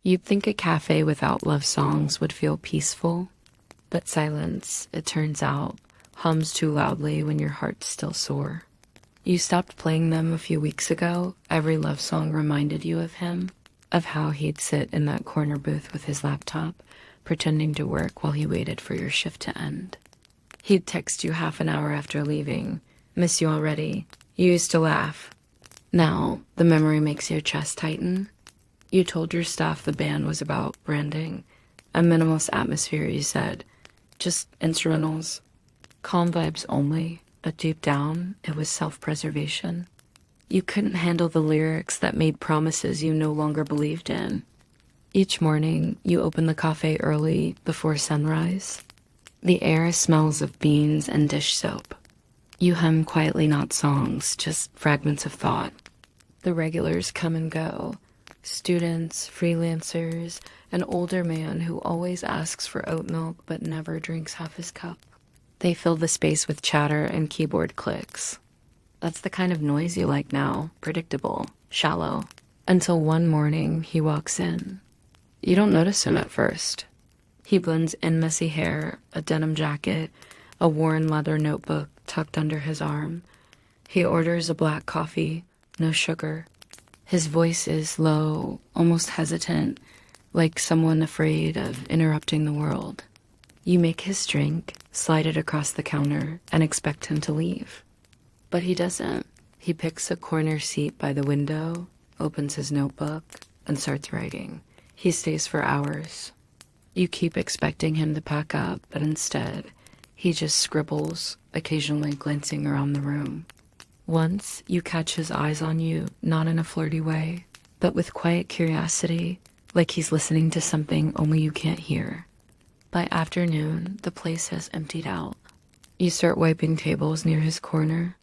You'd think a cafe without love songs would feel peaceful, but silence, it turns out, hums too loudly when your heart's still sore. You stopped playing them a few weeks ago. Every love song reminded you of him, of how he'd sit in that corner booth with his laptop, pretending to work while he waited for your shift to end. He'd text you half an hour after leaving, "Miss you already." You used to laugh. Now, the memory makes your chest tighten. You told your staff the band was about branding, a minimalist atmosphere, you said. Just instrumentals. Calm vibes only, but deep down, it was self-preservation. You couldn't handle the lyrics that made promises you no longer believed in. Each morning, you open the cafe early before sunrise. The air smells of beans and dish soap. You hum quietly, not songs, just fragments of thought. The regulars come and go. Students, freelancers, an older man who always asks for oat milk but never drinks half his cup. They fill the space with chatter and keyboard clicks. That's the kind of noise you like now, predictable, shallow. Until one morning, he walks in. You don't notice him at first. He blends in messy hair, a denim jacket, a worn leather notebook tucked under his arm. He orders a black coffee, no sugar. His voice is low, almost hesitant, like someone afraid of interrupting the world. You make his drink, slide it across the counter, and expect him to leave. But he doesn't. He picks a corner seat by the window, opens his notebook, and starts writing. He stays for hours. You keep expecting him to pack up, but instead, he just scribbles, occasionally glancing around the room. Once, you catch his eyes on you, not in a flirty way, but with quiet curiosity, like he's listening to something only you can't hear. By afternoon, the place has emptied out. You start wiping tables near his corner.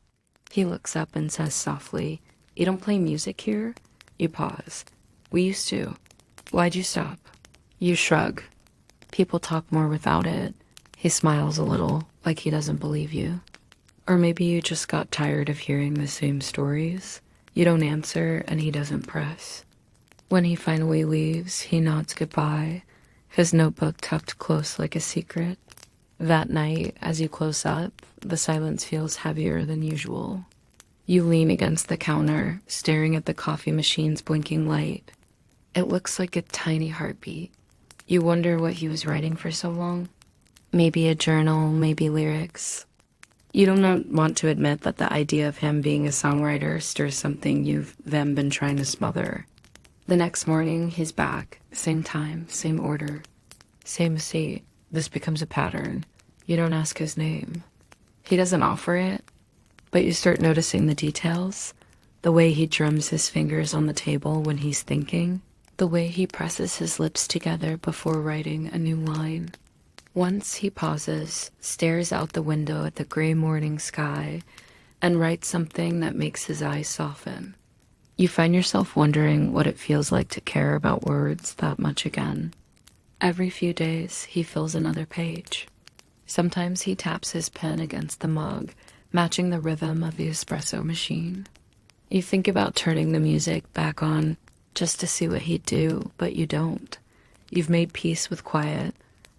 He looks up and says softly, "You don't play music here?" You pause. "We used to." "Why'd you stop?" You shrug. People talk more without it. He smiles a little, like he doesn't believe you. Or maybe you just got tired of hearing the same stories. You don't answer, and he doesn't press. When he finally leaves, he nods goodbye, his notebook tucked close like a secret. That night, as you close up, the silence feels heavier than usual. You lean against the counter, staring at the coffee machine's blinking light. It looks like a tiny heartbeat. You wonder what he was writing for so long. Maybe a journal, maybe lyrics. You do not want to admit that the idea of him being a songwriter stirs something you've then been trying to smother. The next morning, he's back. Same time, same order, same seat. This becomes a pattern. You don't ask his name. He doesn't offer it, but you start noticing the details. The way he drums his fingers on the table when he's thinking. The way he presses his lips together before writing a new line. Once he pauses, stares out the window at the gray morning sky, and writes something that makes his eyes soften. You find yourself wondering what it feels like to care about words that much again. Every few days, he fills another page. Sometimes he taps his pen against the mug, matching the rhythm of the espresso machine. You think about turning the music back on just to see what he'd do, but you don't. You've made peace with quiet.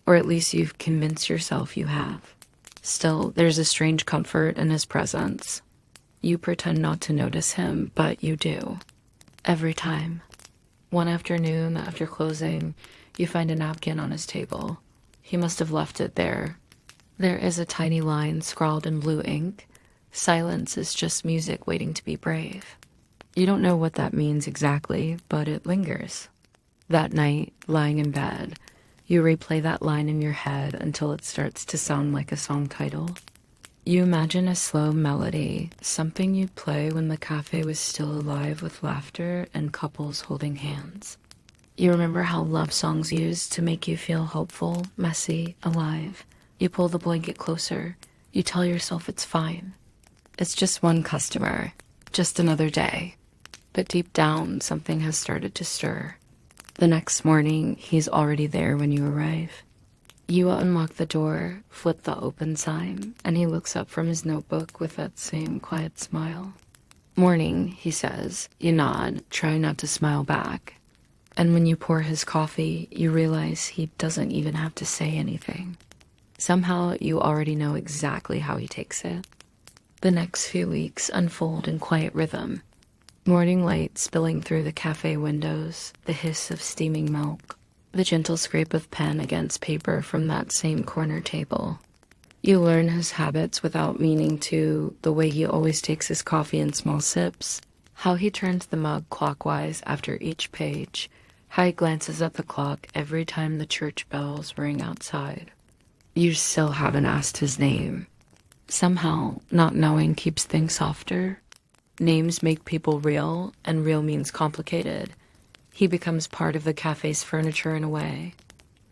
Or at least you've convinced yourself you have. Still, there's a strange comfort in his presence. You pretend not to notice him, but you do. Every time. One afternoon, after closing, you find a napkin on his table. He must have left it there. There is a tiny line scrawled in blue ink. "Silence is just music waiting to be brave." You don't know what that means exactly, but it lingers. That night, lying in bed, you replay that line in your head until it starts to sound like a song title. You imagine a slow melody, something you'd play when the cafe was still alive with laughter and couples holding hands. You remember how love songs used to make you feel hopeful, messy, alive. You pull the blanket closer. You tell yourself it's fine. It's just one customer, just another day. But deep down, something has started to stir. The next morning, he's already there when you arrive. You unlock the door, flip the open sign, and he looks up from his notebook with that same quiet smile. "Morning," he says. You nod, try not to smile back. And when you pour his coffee, you realize he doesn't even have to say anything. Somehow, you already know exactly how he takes it. The next few weeks unfold in quiet rhythm. Morning light spilling through the cafe windows, the hiss of steaming milk, the gentle scrape of pen against paper from that same corner table. You learn his habits without meaning to, the way he always takes his coffee in small sips, how he turns the mug clockwise after each page, how he glances at the clock every time the church bells ring outside. You still haven't asked his name. Somehow, not knowing keeps things softer. Names make people real, and real means complicated. He becomes part of the cafe's furniture in a way.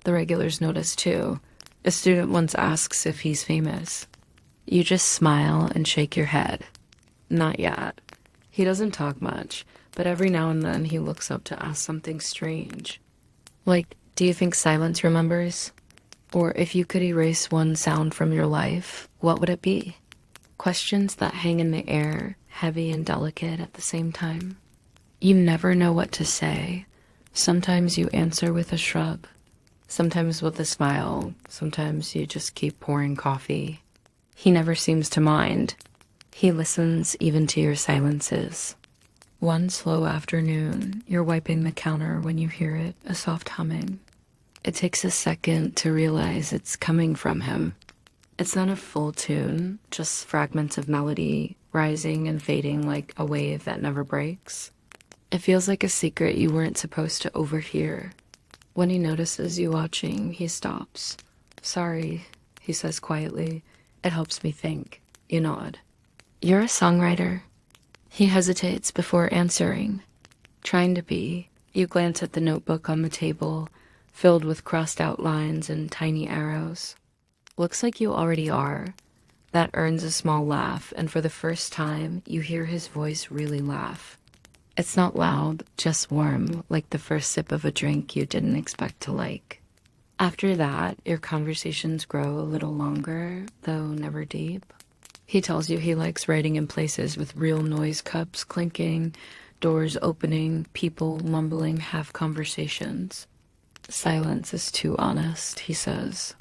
The regulars notice too. A student once asks if he's famous. You just smile and shake your head. Not yet. He doesn't talk much, but every now and then he looks up to ask something strange. Like, do you think silence remembers? Or if you could erase one sound from your life, what would it be? Questions that hang in the air, heavy and delicate at the same time. You never know what to say. Sometimes you answer with a shrug. Sometimes with a smile. Sometimes you just keep pouring coffee. He never seems to mind. He listens even to your silences. One slow afternoon, you're wiping the counter when you hear it, a soft humming. It takes a second to realize it's coming from him. It's not a full tune, just fragments of melody, rising and fading like a wave that never breaks. It feels like a secret you weren't supposed to overhear. When he notices you watching, he stops. "Sorry," he says quietly. "It helps me think." You nod. "You're a songwriter?" He hesitates before answering. Trying to be. You glance at the notebook on the table, filled with crossed out lines and tiny arrows. Looks like you already are. That earns a small laugh, and for the first time, you hear his voice really laugh. It's not loud, just warm, like the first sip of a drink you didn't expect to like. After that, your conversations grow a little longer, though never deep. He tells you he likes writing in places with real noise, cups clinking, doors opening, people mumbling half conversations. Silence is too honest, he says.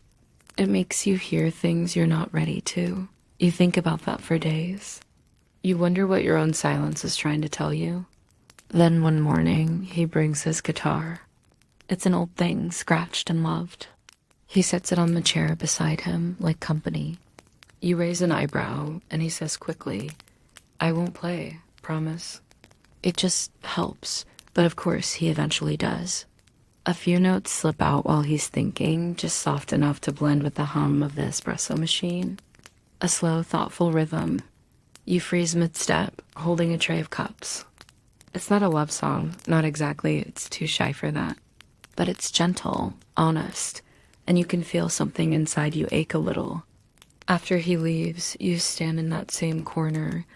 It makes you hear things you're not ready to. You think about that for days. You wonder what your own silence is trying to tell you. Then one morning, he brings his guitar. It's an old thing, scratched and loved. He sets it on the chair beside him, like company. You raise an eyebrow, and he says quickly, "I won't play, promise." It just helps, but of course he eventually does. A few notes slip out while he's thinking, just soft enough to blend with the hum of the espresso machine. A slow, thoughtful rhythm. You freeze mid-step, holding a tray of cups. It's not a love song, not exactly, it's too shy for that. But it's gentle, honest, and you can feel something inside you ache a little. After he leaves, you stand in that same corner,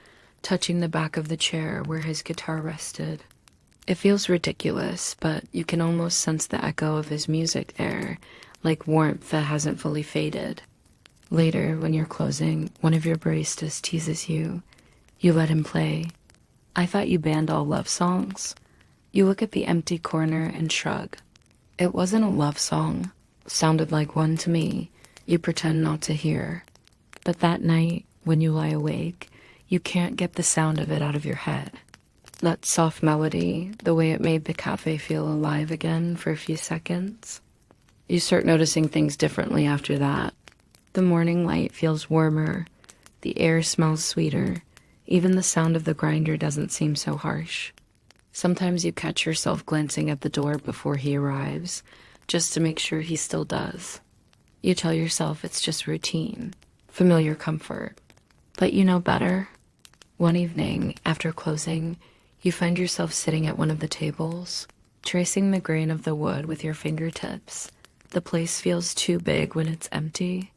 touching the back of the chair where his guitar rested. It feels ridiculous, but you can almost sense the echo of his music there, like warmth that hasn't fully faded. Later, when you're closing, one of your baristas teases you. You let him play. "I thought you banned all love songs." You look at the empty corner and shrug. It wasn't a love song. Sounded like one to me. You pretend not to hear. But that night, when you lie awake, you can't get the sound of it out of your head. That soft melody, the way it made the cafe feel alive again for a few seconds. You start noticing things differently after that. The morning light feels warmer. The air smells sweeter. Even the sound of the grinder doesn't seem so harsh. Sometimes you catch yourself glancing at the door before he arrives, just to make sure he still does. You tell yourself it's just routine, familiar comfort. But you know better. One evening, after closing, you find yourself sitting at one of the tables, tracing the grain of the wood with your fingertips. The place feels too big when it's empty.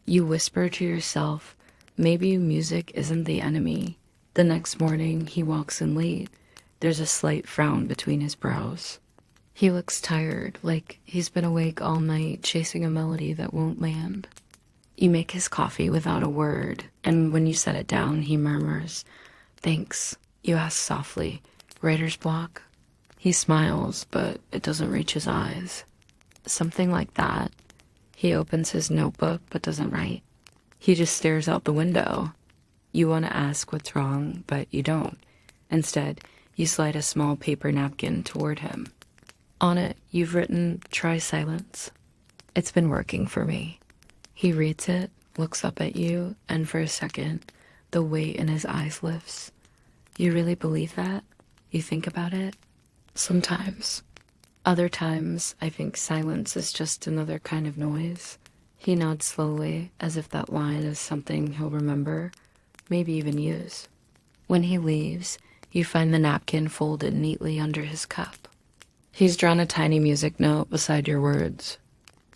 You whisper to yourself, maybe music isn't the enemy. The next morning, he walks in late. There's a slight frown between his brows. He looks tired, like he's been awake all night chasing a melody that won't land. You make his coffee without a word, and when you set it down, he murmurs, "Thanks." You ask softly, "Writer's block?" He smiles, but it doesn't reach his eyes. Something like that. He opens his notebook, but doesn't write. He just stares out the window. You want to ask what's wrong, but you don't. Instead, you slide a small paper napkin toward him. On it, you've written, "Try silence." It's been working for me. He reads it, looks up at you, and for a second, the weight in his eyes lifts. You really believe that? You think about it? Sometimes. Other times, I think silence is just another kind of noise. He nods slowly, as if that line is something he'll remember, maybe even use. When he leaves, you find the napkin folded neatly under his cup. He's drawn a tiny music note beside your words.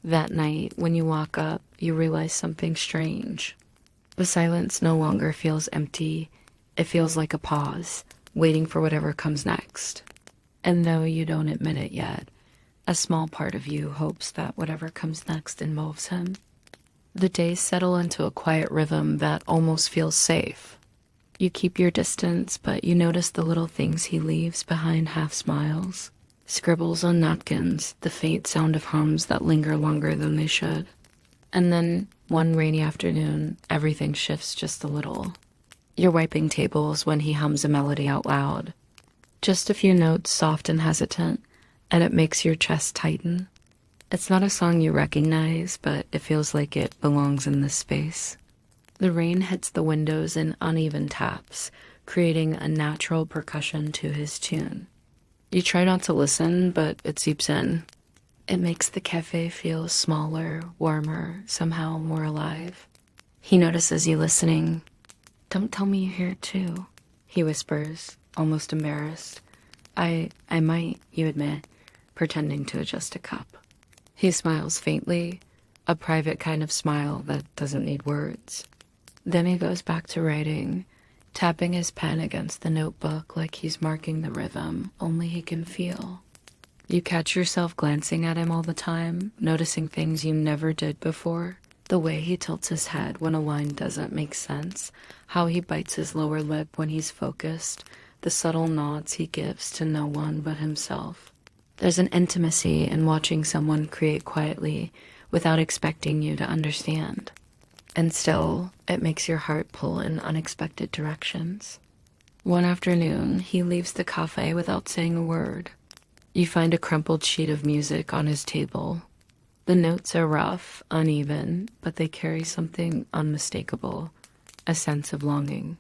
That night, when you walk up, you realize something strange. The silence no longer feels empty. It feels like a pause, waiting for whatever comes next. And though you don't admit it yet, a small part of you hopes that whatever comes next involves him. The days settle into a quiet rhythm that almost feels safe. You keep your distance, but you notice the little things he leaves behind, half smiles, scribbles on napkins, the faint sound of hums that linger longer than they should. And then, one rainy afternoon, everything shifts just a little. You're wiping tables when he hums a melody out loud. Just a few notes, soft and hesitant, and it makes your chest tighten. It's not a song you recognize, but it feels like it belongs in this space. The rain hits the windows in uneven taps, creating a natural percussion to his tune. You try not to listen, but it seeps in. It makes the cafe feel smaller, warmer, somehow more alive. He notices you listening. "Don't tell me you hear it too," he whispers, almost embarrassed. I might, you admit, pretending to adjust a cup. He smiles faintly, a private kind of smile that doesn't need words. Then he goes back to writing, tapping his pen against the notebook like he's marking the rhythm only he can feel. You catch yourself glancing at him all the time, noticing things you never did before. The way he tilts his head when a line doesn't make sense, how he bites his lower lip when he's focused, the subtle nods he gives to no one but himself. There's an intimacy in watching someone create quietly without expecting you to understand. And still, it makes your heart pull in unexpected directions. One afternoon, he leaves the cafe without saying a word. You find a crumpled sheet of music on his table. The notes are rough, uneven, but they carry something unmistakable, a sense of longing.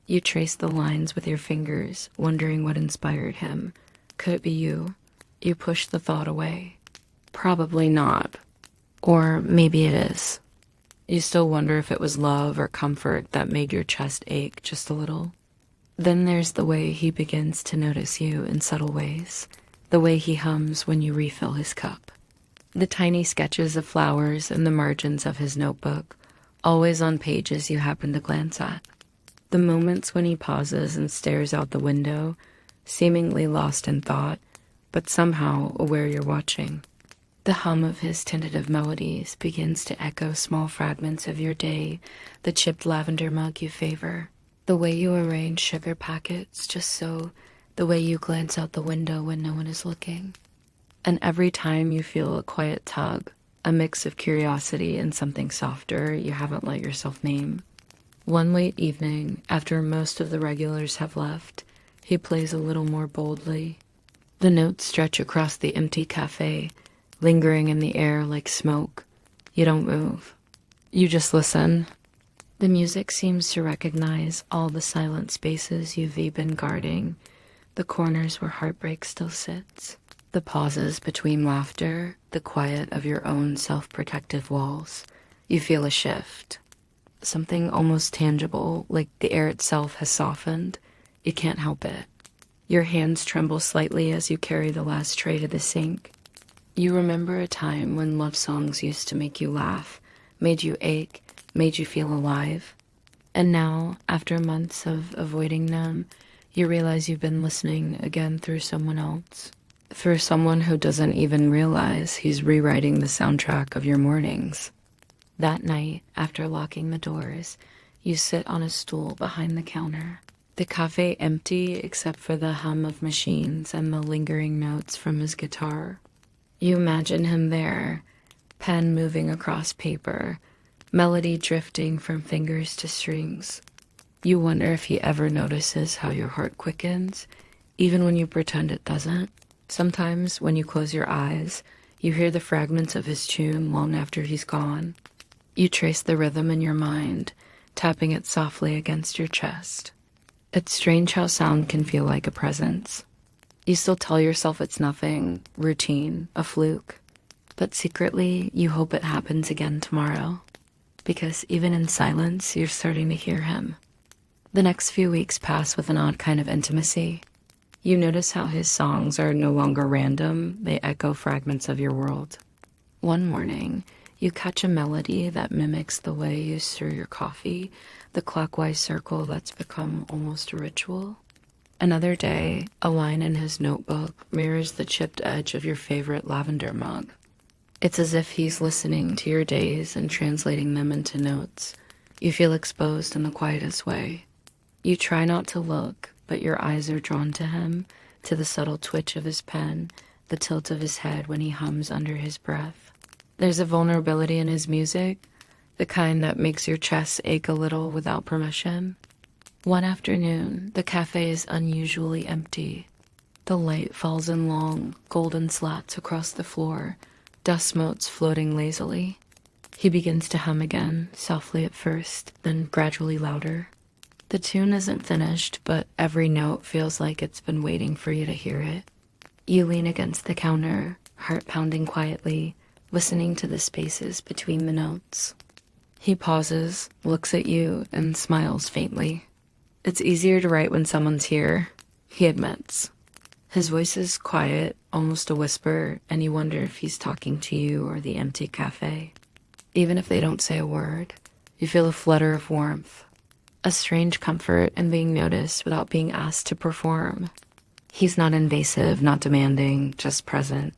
You trace the lines with your fingers, wondering what inspired him. Could it be you? You push the thought away. Probably not. Or maybe it is. You still wonder if it was love or comfort that made your chest ache just a little. Then there's the way he begins to notice you in subtle ways. The way he hums when you refill his cup. The tiny sketches of flowers in the margins of his notebook, always on pages you happen to glance at. The moments when he pauses and stares out the window, seemingly lost in thought, but somehow aware you're watching. The hum of his tentative melodies begins to echo small fragments of your day, the chipped lavender mug you favor, the way you arrange sugar packets just so, the way you glance out the window when no one is looking. And every time you feel a quiet tug, a mix of curiosity and something softer you haven't let yourself name. One late evening, after most of the regulars have left, he plays a little more boldly. The notes stretch across the empty cafe, lingering in the air like smoke. You don't move. You just listen. The music seems to recognize all the silent spaces you've been guarding, the corners where heartbreak still sits, the pauses between laughter, the quiet of your own self-protective walls. You feel a shift. Something almost tangible, like the air itself has softened. You can't help it. Your hands tremble slightly as you carry the last tray to the sink. You remember a time when love songs used to make you laugh, made you ache, made you feel alive. And now, after months of avoiding them, you realize you've been listening again through someone else. Through someone who doesn't even realize he's rewriting the soundtrack of your mornings. That night, after locking the doors, you sit on a stool behind the counter. The cafe empty except for the hum of machines and the lingering notes from his guitar. You imagine him there, pen moving across paper, melody drifting from fingers to strings. You wonder if he ever notices how your heart quickens, even when you pretend it doesn't. Sometimes, when you close your eyes, you hear the fragments of his tune long after he's gone. You trace the rhythm in your mind, tapping it softly against your chest. It's strange how sound can feel like a presence. You still tell yourself it's nothing, routine, a fluke. But secretly, you hope it happens again tomorrow. Because even in silence, you're starting to hear him. The next few weeks pass with an odd kind of intimacy. You notice how his songs are no longer random, they echo fragments of your world. One morning, you catch a melody that mimics the way you stir your coffee, the clockwise circle that's become almost a ritual. Another day, a line in his notebook mirrors the chipped edge of your favorite lavender mug. It's as if he's listening to your days and translating them into notes. You feel exposed in the quietest way. You try not to look, but your eyes are drawn to him, to the subtle twitch of his pen, the tilt of his head when he hums under his breath. There's a vulnerability in his music, the kind that makes your chest ache a little without permission. One afternoon, the cafe is unusually empty. The light falls in long, golden slats across the floor, dust motes floating lazily. He begins to hum again, softly at first, then gradually louder. The tune isn't finished, but every note feels like it's been waiting for you to hear it. You lean against the counter, heart pounding quietly, listening to the spaces between the notes. He pauses, looks at you, and smiles faintly. It's easier to write when someone's here, he admits. His voice is quiet, almost a whisper, and you wonder if he's talking to you or the empty cafe. Even if they don't say a word, you feel a flutter of warmth. A strange comfort in being noticed without being asked to perform. He's not invasive, not demanding, just present.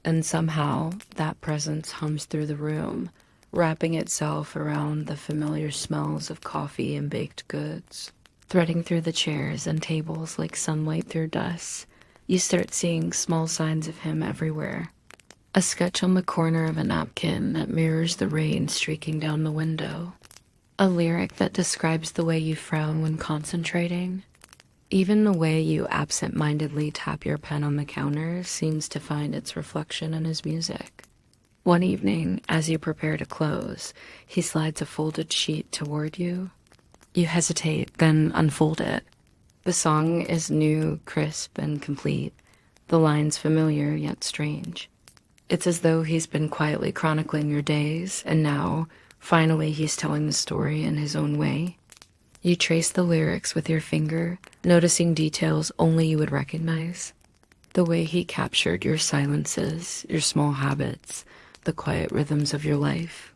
And somehow, that presence hums through the room, wrapping itself around the familiar smells of coffee and baked goods. Threading through the chairs and tables like sunlight through dust, you start seeing small signs of him everywhere. A sketch on the corner of a napkin that mirrors the rain streaking down the window. A lyric that describes the way you frown when concentrating. Even the way you absent-mindedly tap your pen on the counter seems to find its reflection in his music. One evening, as you prepare to close, he slides a folded sheet toward you. You hesitate, then unfold it. The song is new, crisp, and complete. The lines familiar, yet strange. It's as though he's been quietly chronicling your days, and now, finally, he's telling the story in his own way. You trace the lyrics with your finger, noticing details only you would recognize. The way he captured your silences, your small habits, the quiet rhythms of your life.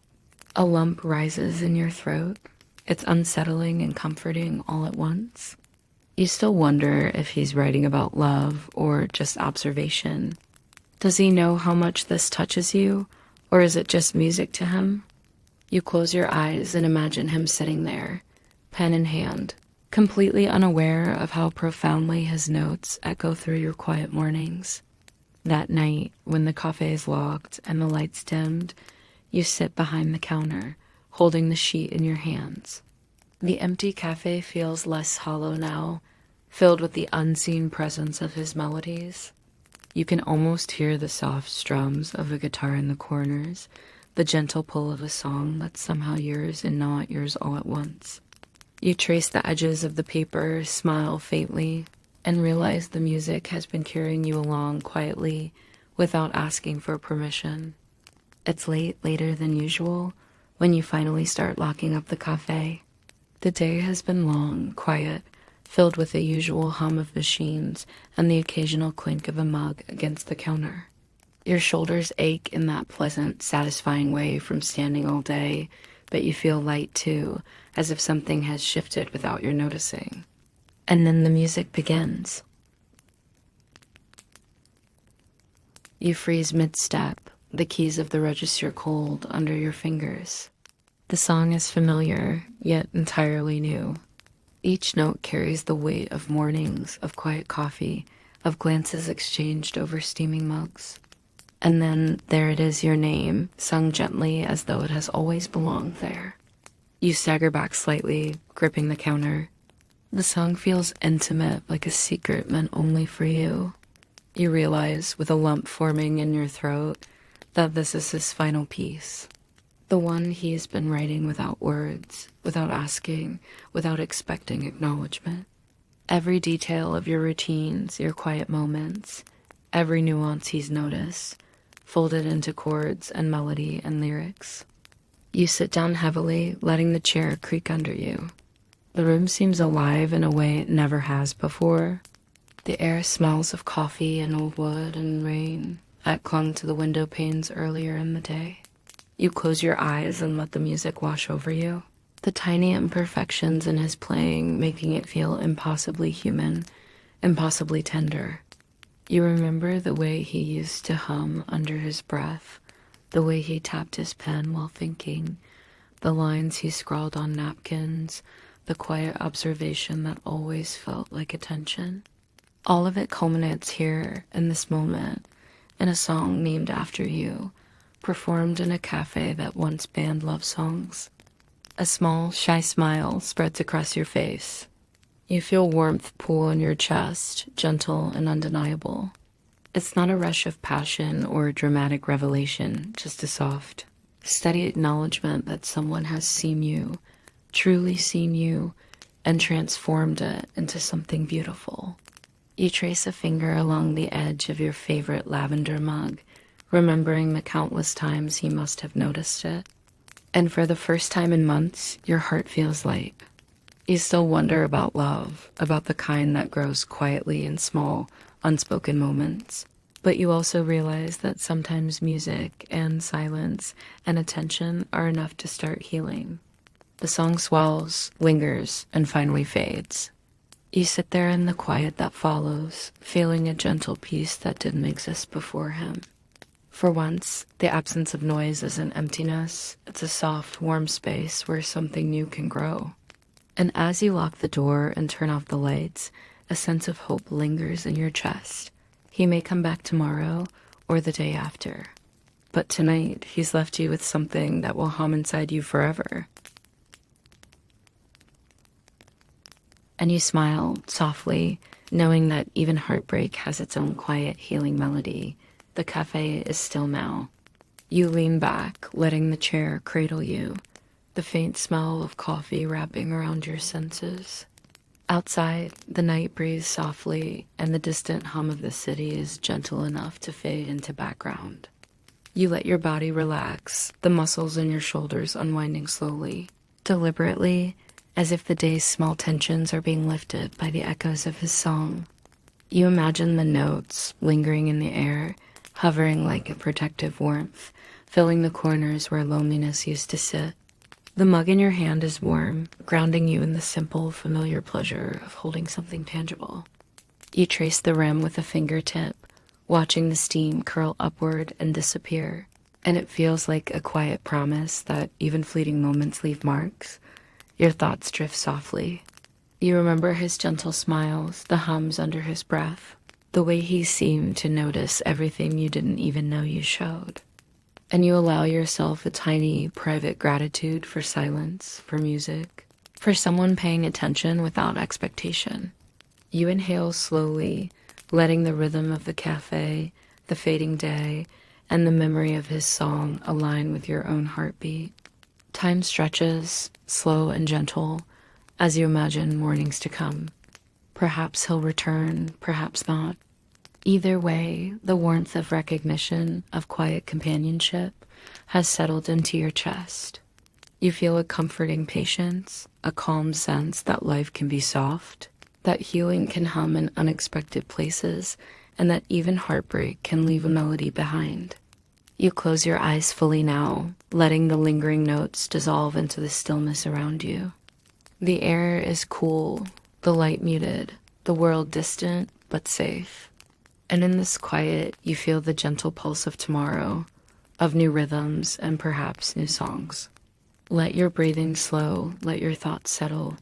A lump rises in your throat. It's unsettling and comforting all at once. You still wonder if he's writing about love or just observation. Does he know how much this touches you, or is it just music to him? You close your eyes and imagine him sitting there, pen in hand, completely unaware of how profoundly his notes echo through your quiet mornings. That night, when the cafe is locked and the lights dimmed, you sit behind the counter, holding the sheet in your hands. The empty cafe feels less hollow now, filled with the unseen presence of his melodies. You can almost hear the soft strums of a guitar in the corners, the gentle pull of a song that's somehow yours and not yours all at once. You trace the edges of the paper, smile faintly, and realize the music has been carrying you along quietly without asking for permission. It's late, later than usual, when you finally start locking up the cafe. The day has been long, quiet, filled with the usual hum of machines and the occasional clink of a mug against the counter. Your shoulders ache in that pleasant, satisfying way from standing all day, but you feel light too, as if something has shifted without your noticing. And then the music begins. You freeze mid-step, the keys of the register cold under your fingers. The song is familiar, yet entirely new. Each note carries the weight of mornings, of quiet coffee, of glances exchanged over steaming mugs. And then there it is, your name, sung gently as though it has always belonged there. You stagger back slightly, gripping the counter. The song feels intimate, like a secret meant only for you. You realize, with a lump forming in your throat, that this is his final piece. The one he's been writing without words, without asking, without expecting acknowledgement. Every detail of your routines, your quiet moments, every nuance he's noticed, folded into chords and melody and lyrics. You sit down heavily, letting the chair creak under you. The room seems alive in a way it never has before. The air smells of coffee and old wood and rain that clung to the window panes earlier in the day. You close your eyes and let the music wash over you. The tiny imperfections in his playing making it feel impossibly human, impossibly tender. You remember the way he used to hum under his breath, the way he tapped his pen while thinking, the lines he scrawled on napkins, the quiet observation that always felt like attention. All of it culminates here in this moment, in a song named after you, performed in a cafe that once banned love songs. A small, shy smile spreads across your face. You feel warmth pool in your chest, gentle and undeniable. It's not a rush of passion or a dramatic revelation, just a soft, steady acknowledgement that someone has seen you, truly seen you, and transformed it into something beautiful. You trace a finger along the edge of your favorite lavender mug, remembering the countless times he must have noticed it. And for the first time in months, your heart feels light. You still wonder about love, about the kind that grows quietly in small, unspoken moments. But you also realize that sometimes music and silence and attention are enough to start healing. The song swells, lingers, and finally fades. You sit there in the quiet that follows, feeling a gentle peace that didn't exist before him. For once, the absence of noise isn't emptiness. It's a soft, warm space where something new can grow. And as you lock the door and turn off the lights, a sense of hope lingers in your chest. He may come back tomorrow or the day after. But tonight, he's left you with something that will hum inside you forever. And you smile softly, knowing that even heartbreak has its own quiet, healing melody. The cafe is still now. You lean back, letting the chair cradle you, the faint smell of coffee wrapping around your senses. Outside, the night breathes softly, and the distant hum of the city is gentle enough to fade into background. You let your body relax, the muscles in your shoulders unwinding slowly, deliberately, as if the day's small tensions are being lifted by the echoes of his song. You imagine the notes lingering in the air, hovering like a protective warmth, filling the corners where loneliness used to sit. The mug in your hand is warm, grounding you in the simple, familiar pleasure of holding something tangible. You trace the rim with a fingertip, watching the steam curl upward and disappear, and it feels like a quiet promise that even fleeting moments leave marks. Your thoughts drift softly. You remember his gentle smiles, the hums under his breath, the way he seemed to notice everything you didn't even know you showed. And you allow yourself a tiny, private gratitude for silence, for music, for someone paying attention without expectation. You inhale slowly, letting the rhythm of the cafe, the fading day, and the memory of his song align with your own heartbeat. Time stretches, slow and gentle, as you imagine mornings to come. Perhaps he'll return, perhaps not. Either way, the warmth of recognition, of quiet companionship, has settled into your chest. You feel a comforting patience, a calm sense that life can be soft, that healing can hum in unexpected places, and that even heartbreak can leave a melody behind. You close your eyes fully now, letting the lingering notes dissolve into the stillness around you. The air is cool, the light muted, the world distant but safe. And in this quiet, you feel the gentle pulse of tomorrow, of new rhythms and perhaps new songs. Let your breathing slow, let your thoughts settle,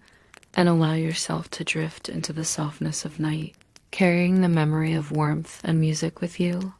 and allow yourself to drift into the softness of night, carrying the memory of warmth and music with you